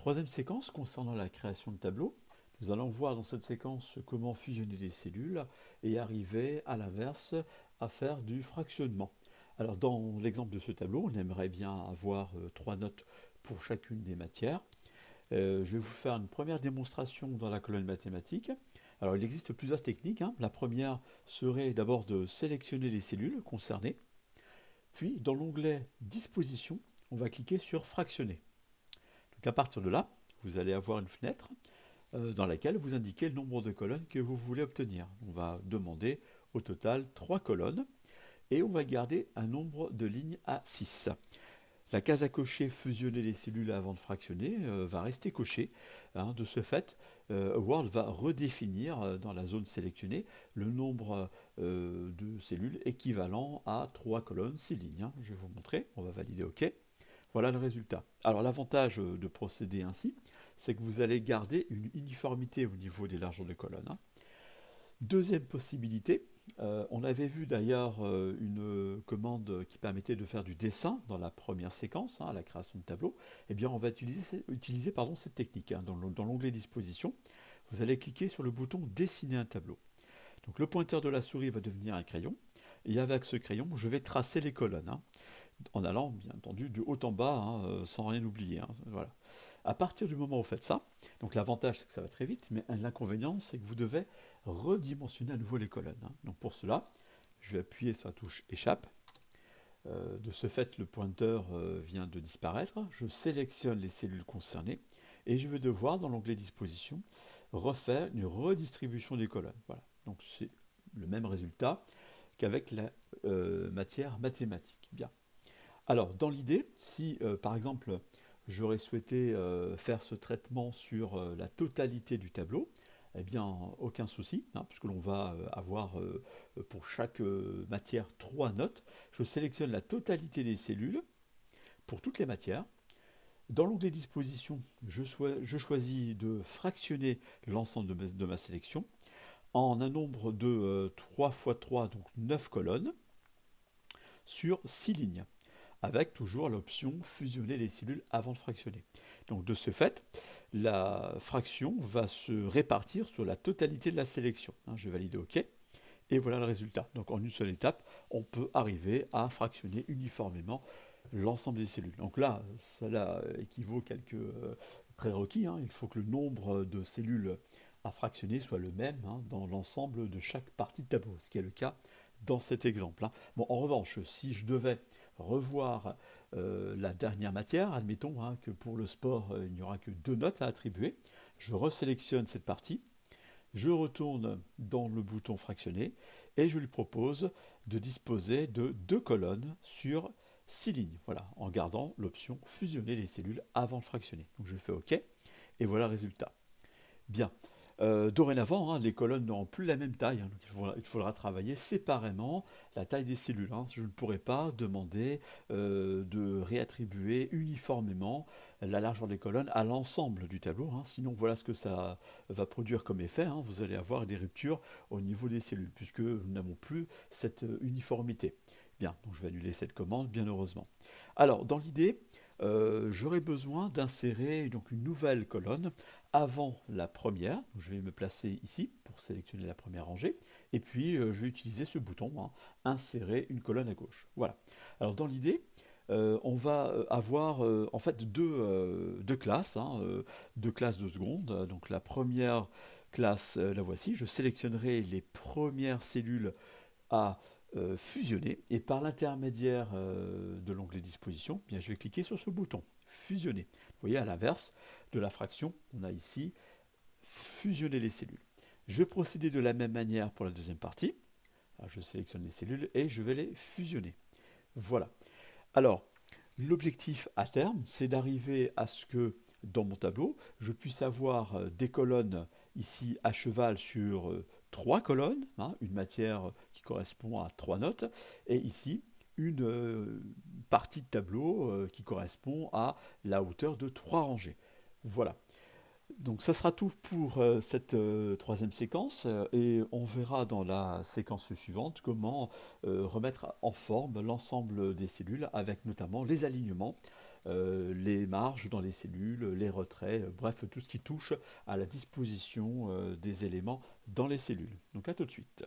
Troisième séquence concernant la création de tableaux. Nous allons voir dans cette séquence comment fusionner des cellules et arriver à l'inverse à faire du fractionnement. Alors dans l'exemple de ce tableau, on aimerait bien avoir trois notes pour chacune des matières. Je vais vous faire une première démonstration dans la colonne mathématique. Alors il existe plusieurs techniques, hein. La première serait d'abord de sélectionner les cellules concernées. Puis dans l'onglet Disposition, on va cliquer sur Fractionner. Donc à partir de là, vous allez avoir une fenêtre dans laquelle vous indiquez le nombre de colonnes que vous voulez obtenir. On va demander au total 3 colonnes et on va garder un nombre de lignes à 6. La case à cocher fusionner les cellules avant de fractionner va rester cochée, hein. De ce fait, Word va redéfinir dans la zone sélectionnée le nombre de cellules équivalent à 3 colonnes, 6 lignes, hein. Je vais vous montrer, on va valider OK. Voilà le résultat. Alors l'avantage de procéder ainsi, c'est que vous allez garder une uniformité au niveau des largeurs de colonnes, hein. Deuxième possibilité, on avait vu d'ailleurs une commande qui permettait de faire du dessin dans la première séquence, hein, la création de tableau. Eh bien, on va utiliser cette technique, hein. Dans l'onglet Disposition, vous allez cliquer sur le bouton Dessiner un tableau. Donc le pointeur de la souris va devenir un crayon, et avec ce crayon, je vais tracer les colonnes, hein, en allant bien entendu du haut en bas, hein, sans rien oublier, hein, voilà. À partir du moment où vous faites ça, donc l'avantage c'est que ça va très vite, mais l'inconvénient c'est que vous devez redimensionner à nouveau les colonnes, hein. Donc pour cela, je vais appuyer sur la touche échappe. De ce fait, le pointeur vient de disparaître. Je sélectionne les cellules concernées et je vais devoir, dans l'onglet Disposition, refaire une redistribution des colonnes. Voilà. Donc c'est le même résultat qu'avec la matière mathématique. Bien. Alors, dans l'idée, si par exemple j'aurais souhaité faire ce traitement sur la totalité du tableau, eh bien, aucun souci, hein, puisque l'on va avoir pour chaque matière 3 notes. Je sélectionne la totalité des cellules pour toutes les matières. Dans l'onglet Disposition, je choisis de fractionner l'ensemble de ma sélection en un nombre de 3 x 3, donc 9 colonnes, sur 6 lignes, avec toujours l'option fusionner les cellules avant de fractionner. Donc de ce fait, la fraction va se répartir sur la totalité de la sélection, hein. Je valide OK, et voilà le résultat. Donc en une seule étape, on peut arriver à fractionner uniformément l'ensemble des cellules. Donc là, cela équivaut à quelques prérequis, hein. Il faut que le nombre de cellules à fractionner soit le même, hein, dans l'ensemble de chaque partie de tableau, ce qui est le cas dans cet exemple, hein. Bon, en revanche, si je devais revoir la dernière matière, admettons, hein, que pour le sport, il n'y aura que 2 notes à attribuer, je resélectionne cette partie, je retourne dans le bouton fractionner et je lui propose de disposer de 2 colonnes sur 6 lignes, voilà, en gardant l'option fusionner les cellules avant de fractionner. Donc je fais OK et voilà le résultat. Bien. Dorénavant, hein, les colonnes n'auront plus la même taille, hein, donc il faudra travailler séparément la taille des cellules, hein. Je ne pourrai pas demander de réattribuer uniformément la largeur des colonnes à l'ensemble du tableau, hein. Sinon, voilà ce que ça va produire comme effet, hein. Vous allez avoir des ruptures au niveau des cellules, puisque nous n'avons plus cette uniformité. Bien, donc je vais annuler cette commande, bien heureusement. Alors, dans l'idée, j'aurai besoin d'insérer donc une nouvelle colonne avant la première. Je vais me placer ici pour sélectionner la première rangée. Et puis, je vais utiliser ce bouton, hein, insérer une colonne à gauche. Voilà. Alors, dans l'idée, on va avoir en fait deux classes, hein, deux classes de seconde. Donc, la première classe, la voici. Je sélectionnerai les premières cellules à fusionner et par l'intermédiaire de l'onglet disposition, bien, je vais cliquer sur ce bouton fusionner. Vous voyez, à l'inverse de la fraction, on a ici fusionner les cellules. Je vais procéder de la même manière pour la deuxième partie. Alors, je sélectionne les cellules et je vais les fusionner. Voilà. Alors, l'objectif à terme, c'est d'arriver à ce que dans mon tableau, je puisse avoir des colonnes ici à cheval sur 3 colonnes, hein, une matière qui correspond à 3 notes, et ici une partie de tableau qui correspond à la hauteur de 3 rangées. Voilà. Donc ça sera tout pour cette troisième séquence et on verra dans la séquence suivante comment remettre en forme l'ensemble des cellules avec notamment les alignements les marges dans les cellules, les retraits, bref, tout ce qui touche à la disposition des éléments dans les cellules. Donc à tout de suite.